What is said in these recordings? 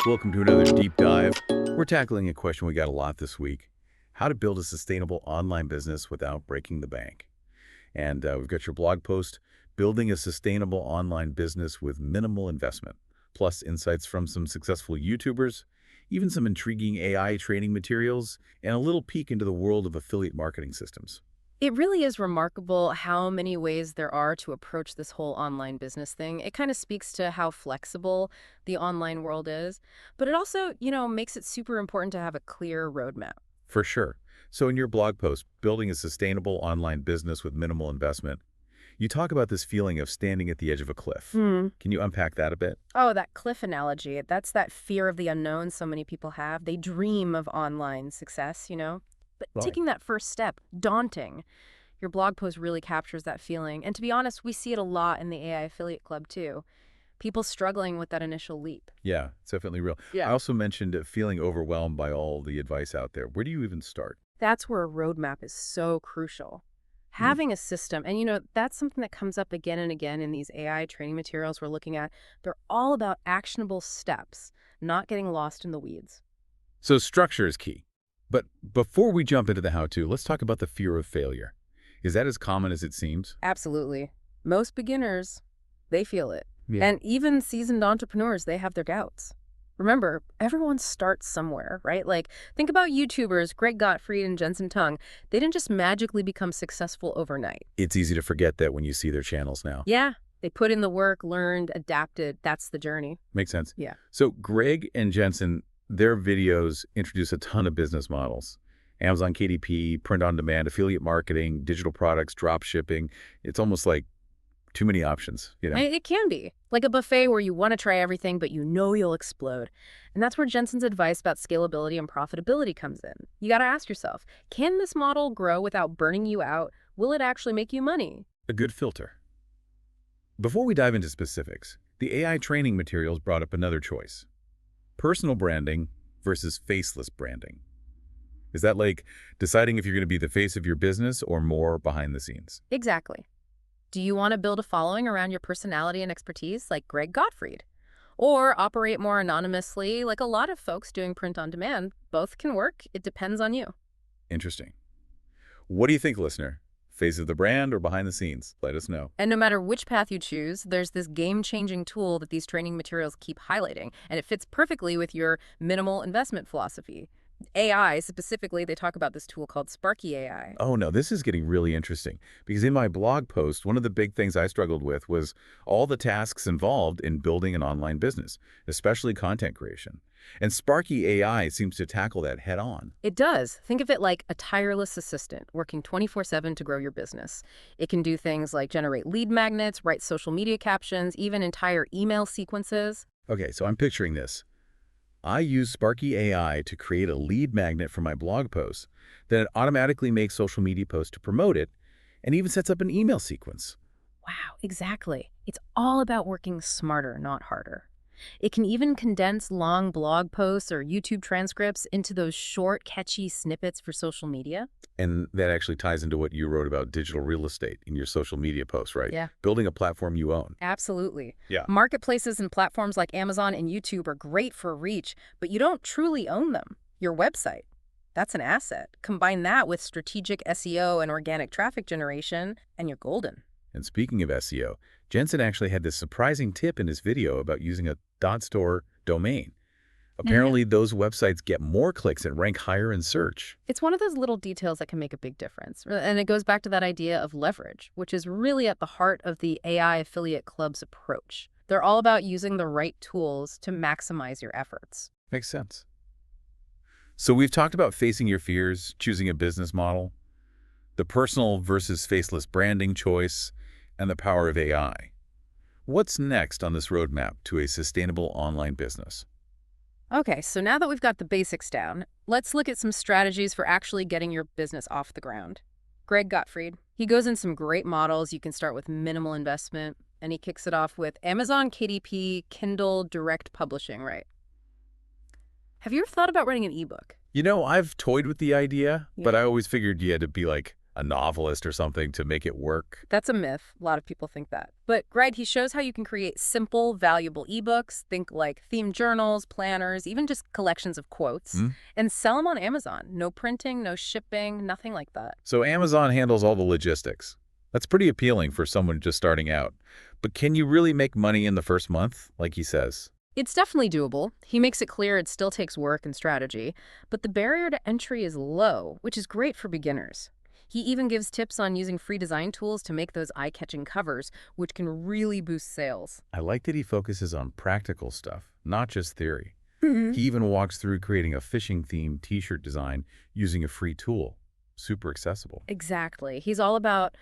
Welcome to another deep dive. We're tackling a question we got a lot this week: how to build a sustainable online business without breaking the bank. And we've got your blog post, Building a Sustainable Online Business with Minimal Investment, plus insights from some successful YouTubers, even some intriguing AI training materials, and a little peek into the world of affiliate marketing systems. It really is remarkable how many ways there are to approach this whole online business thing. It kind of speaks to how flexible the online world is, but it also, makes it super important to have a clear roadmap. For sure. So in your blog post, Building a Sustainable Online Business with Minimal Investment, you talk about this feeling of standing at the edge of a cliff. Hmm. Can you unpack that a bit? Oh, that cliff analogy. That's that fear of the unknown so many people have. They dream of online success. But Right. taking that first step, daunting. Your blog post really captures that feeling. And to be honest, we see it a lot in the AI Affiliate Club too. People struggling with that initial leap. Yeah, it's definitely real. I Yeah. also mentioned feeling overwhelmed by all the advice out there. Where do you even start? That's where a roadmap is so crucial. Hmm. Having a system, and that's something that comes up again and again in these AI training materials we're looking at. They're all about actionable steps, not getting lost in the weeds. So structure is key. But before we jump into the how-to, let's talk about the fear of failure. Is that as common as it seems? Absolutely. Most beginners, they feel it. Yeah. And even seasoned entrepreneurs, they have their doubts. Remember, everyone starts somewhere, right? Like, think about YouTubers, Greg Gottfried and Jensen Tung. They didn't just magically become successful overnight. It's easy to forget that when you see their channels now. Yeah, they put in the work, learned, adapted. That's the journey. Makes sense. Yeah. So Greg and Jensen, their videos introduce a ton of business models. Amazon KDP, print on demand, affiliate marketing, digital products, drop shipping. It's almost like too many options. It can be like a buffet where you want to try everything, but you know you'll explode. And that's where Jensen's advice about scalability and profitability comes in. You got to ask yourself, can this model grow without burning you out? Will it actually make you money? A good filter. Before we dive into specifics, the AI training materials brought up another choice: personal branding versus faceless branding. Is that like deciding if you're going to be the face of your business or more behind the scenes? Exactly. Do you want to build a following around your personality and expertise like Greg Gottfried? Or operate more anonymously like a lot of folks doing print on demand? Both can work. It depends on you. Interesting. What do you think, listener? Face of the brand or behind the scenes? Let us know. And no matter which path you choose, there's this game-changing tool that these training materials keep highlighting, and it fits perfectly with your minimal investment philosophy. AI, specifically, they talk about this tool called Sparky AI. Oh no, this is getting really interesting because in my blog post, one of the big things I struggled with was all the tasks involved in building an online business, especially content creation. And Sparky AI seems to tackle that head on. It does. Think of it like a tireless assistant working 24/7 to grow your business. It can do things like generate lead magnets, write social media captions, even entire email sequences. Okay, so I'm picturing this. I use Sparky AI to create a lead magnet for my blog posts. Then it automatically makes social media posts to promote it and even sets up an email sequence. Wow, exactly. It's all about working smarter, not harder. It can even condense long blog posts or YouTube transcripts into those short, catchy snippets for social media. And that actually ties into what you wrote about digital real estate in your social media posts, right? Yeah. Building a platform you own. Absolutely. Yeah. Marketplaces and platforms like Amazon and YouTube are great for reach, but you don't truly own them. Your website, that's an asset. Combine that with strategic SEO and organic traffic generation, and you're golden. And speaking of SEO, Jensen actually had this surprising tip in his video about using a .store domain. Apparently, those websites get more clicks and rank higher in search. It's one of those little details that can make a big difference. And it goes back to that idea of leverage, which is really at the heart of the AI Affiliate Club's approach. They're all about using the right tools to maximize your efforts. Makes sense. So we've talked about facing your fears, choosing a business model, the personal versus faceless branding choice, and the power of AI. What's next on this roadmap to a sustainable online business? Okay, so now that we've got the basics down, let's look at some strategies for actually getting your business off the ground. Greg Gottfried, he goes in some great models. You can start with minimal investment, and he kicks it off with Amazon KDP, Kindle, direct publishing, right? Have you ever thought about writing an ebook? I've toyed with the idea, but Yeah. I always figured you had to be like a novelist or something to make it work. That's a myth. A lot of people think that. But Greg, he shows how you can create simple, valuable ebooks, think like themed journals, planners, even just collections of quotes, Hmm? and sell them on Amazon. No printing, no shipping, nothing like that. So Amazon handles all the logistics. That's pretty appealing for someone just starting out. But can you really make money in the first month, like he says? It's definitely doable. He makes it clear it still takes work and strategy, but the barrier to entry is low, which is great for beginners. He even gives tips on using free design tools to make those eye-catching covers, which can really boost sales. I like that he focuses on practical stuff, not just theory. Mhm. He even walks through creating a fishing-themed t-shirt design using a free tool. Super accessible. Exactly. He's all about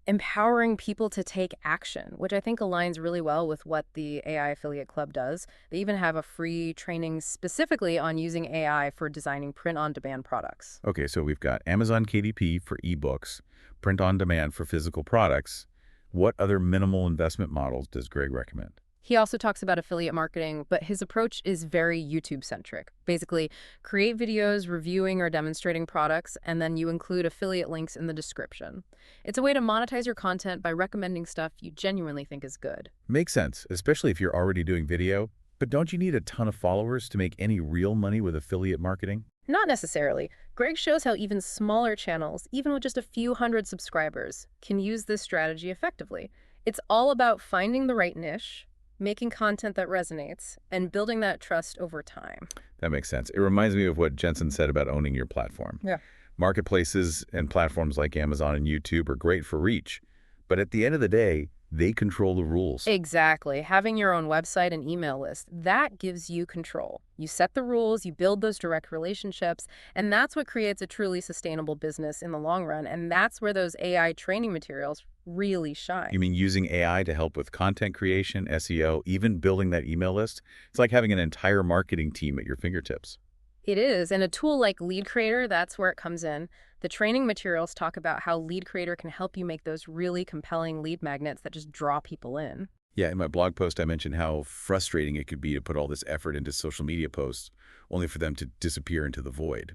empowering people to take action, which I think aligns really well with what the AI Affiliate Club does. They even have a free training specifically on using AI for designing print-on-demand products. Okay, so we've got Amazon KDP for ebooks, print on demand for physical products. What other minimal investment models does Greg recommend? He also talks about affiliate marketing, but his approach is very YouTube-centric. Basically, create videos reviewing or demonstrating products, and then you include affiliate links in the description. It's a way to monetize your content by recommending stuff you genuinely think is good. Makes sense, especially if you're already doing video. But don't you need a ton of followers to make any real money with affiliate marketing? Not necessarily. Greg shows how even smaller channels, even with just a few hundred subscribers, can use this strategy effectively. It's all about finding the right niche, making content that resonates, and building that trust over time. That makes sense. It reminds me of what Jensen said about owning your platform. Yeah. Marketplaces and platforms like Amazon and YouTube are great for reach, but at the end of the day, they control the rules. Exactly. Having your own website and email list, that gives you control. You set the rules, you build those direct relationships, and that's what creates a truly sustainable business in the long run. And that's where those AI training materials really shine. You mean using AI to help with content creation, SEO, even building that email list? It's like having an entire marketing team at your fingertips. It is, and a tool like Lead Creator, that's where it comes in. The training materials talk about how Lead Creator can help you make those really compelling lead magnets that just draw people in. Yeah, in my blog post, I mentioned how frustrating it could be to put all this effort into social media posts, only for them to disappear into the void.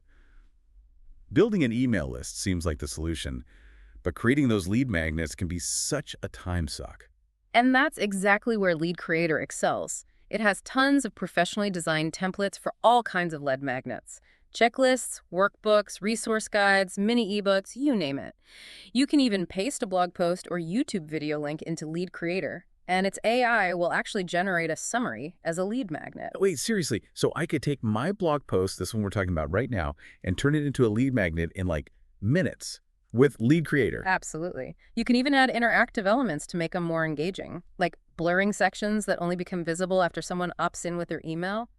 Building an email list seems like the solution, but creating those lead magnets can be such a time suck. And that's exactly where Lead Creator excels. It has tons of professionally designed templates for all kinds of lead magnets. Checklists, workbooks, resource guides, mini ebooks, you name it. You can even paste a blog post or YouTube video link into Lead Creator, and its AI will actually generate a summary as a lead magnet. Wait, seriously, so I could take my blog post, this one we're talking about right now, and turn it into a lead magnet in like minutes with Lead Creator? Absolutely. You can even add interactive elements to make them more engaging, like blurring sections that only become visible after someone opts in with their email.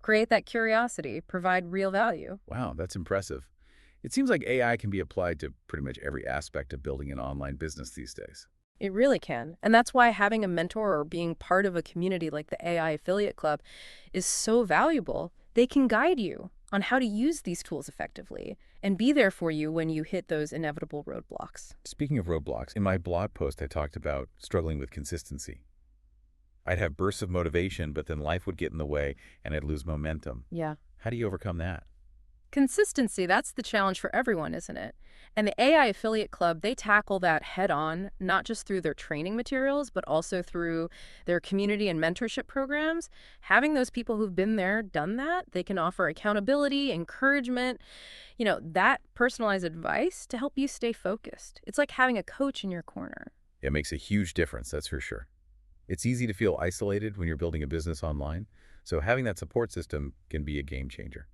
Create that curiosity, provide real value. Wow, that's impressive. It seems like AI can be applied to pretty much every aspect of building an online business these days. It really can. And that's why having a mentor or being part of a community like the AI Affiliate Club is so valuable. They can guide you on how to use these tools effectively and be there for you when you hit those inevitable roadblocks. Speaking of roadblocks, in my blog post, I talked about struggling with consistency. I'd have bursts of motivation, but then life would get in the way and I'd lose momentum. Yeah. How do you overcome that? Consistency, that's the challenge for everyone, isn't it? And the AI Affiliate Club, they tackle that head on, not just through their training materials, but also through their community and mentorship programs. Having those people who've been there, done that, they can offer accountability, encouragement, that personalized advice to help you stay focused. It's like having a coach in your corner. It makes a huge difference, that's for sure. It's easy to feel isolated when you're building a business online, so having that support system can be a game changer.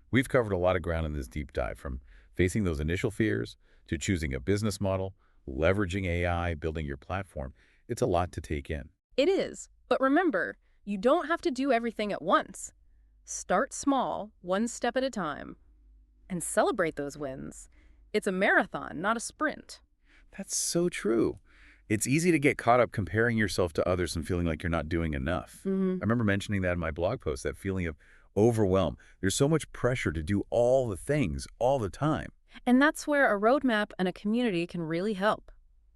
We've covered a lot of ground in this deep dive, from facing those initial fears to choosing a business model, leveraging AI, building your platform. It's a lot to take in. It is. But remember, you don't have to do everything at once. Start small, one step at a time, and celebrate those wins. It's a marathon, not a sprint. That's so true. It's easy to get caught up comparing yourself to others and feeling like you're not doing enough. I remember mentioning that in my blog post, that feeling of overwhelm. There's so much pressure to do all the things all the time. And that's where a roadmap and a community can really help.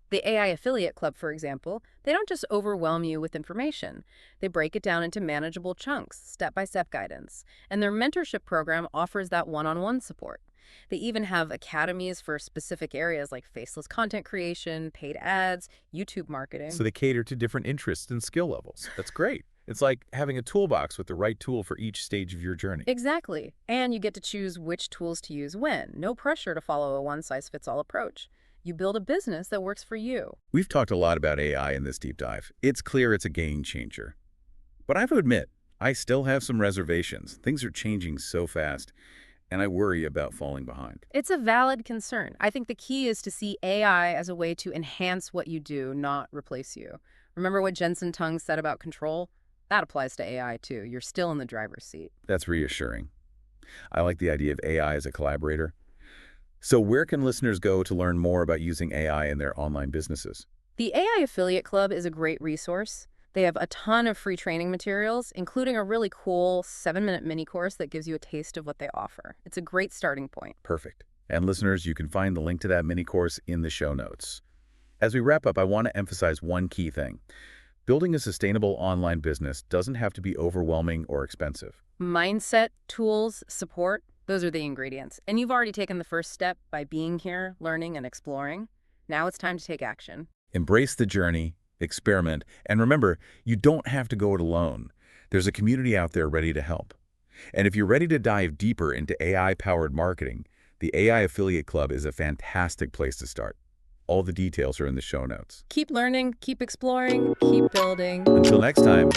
The AI Affiliate Club, for example, they don't just overwhelm you with information. They break it down into manageable chunks, step-by-step guidance. And their mentorship program offers that one-on-one support. They even have academies for specific areas like faceless content creation, paid ads, YouTube marketing. So they cater to different interests and skill levels. That's great. It's like having a toolbox with the right tool for each stage of your journey. Exactly. And you get to choose which tools to use when. No pressure to follow a one-size-fits-all approach. You build a business that works for you. We've talked a lot about AI in this deep dive. It's clear it's a game changer. But I have to admit, I still have some reservations. Things are changing so fast, and I worry about falling behind. It's a valid concern. I think the key is to see AI as a way to enhance what you do, not replace you. Remember what Jensen Tung said about control? That applies to AI too. You're still in the driver's seat. That's reassuring. I like the idea of AI as a collaborator. So where can listeners go to learn more about using AI in their online businesses? The AI Affiliate Club is a great resource. They have a ton of free training materials, including a really cool 7-minute mini course that gives you a taste of what they offer. It's a great starting point. Perfect. And listeners, you can find the link to that mini course in the show notes. As we wrap up, I want to emphasize one key thing. Building a sustainable online business doesn't have to be overwhelming or expensive. Mindset, tools, support, those are the ingredients. And you've already taken the first step by being here, learning, and exploring. Now it's time to take action. Embrace the journey, experiment, and remember, you don't have to go it alone. There's a community out there ready to help. And if you're ready to dive deeper into AI-powered marketing, the AI Affiliate Club is a fantastic place to start. All the details are in the show notes. Keep learning, keep exploring, keep building. Until next time.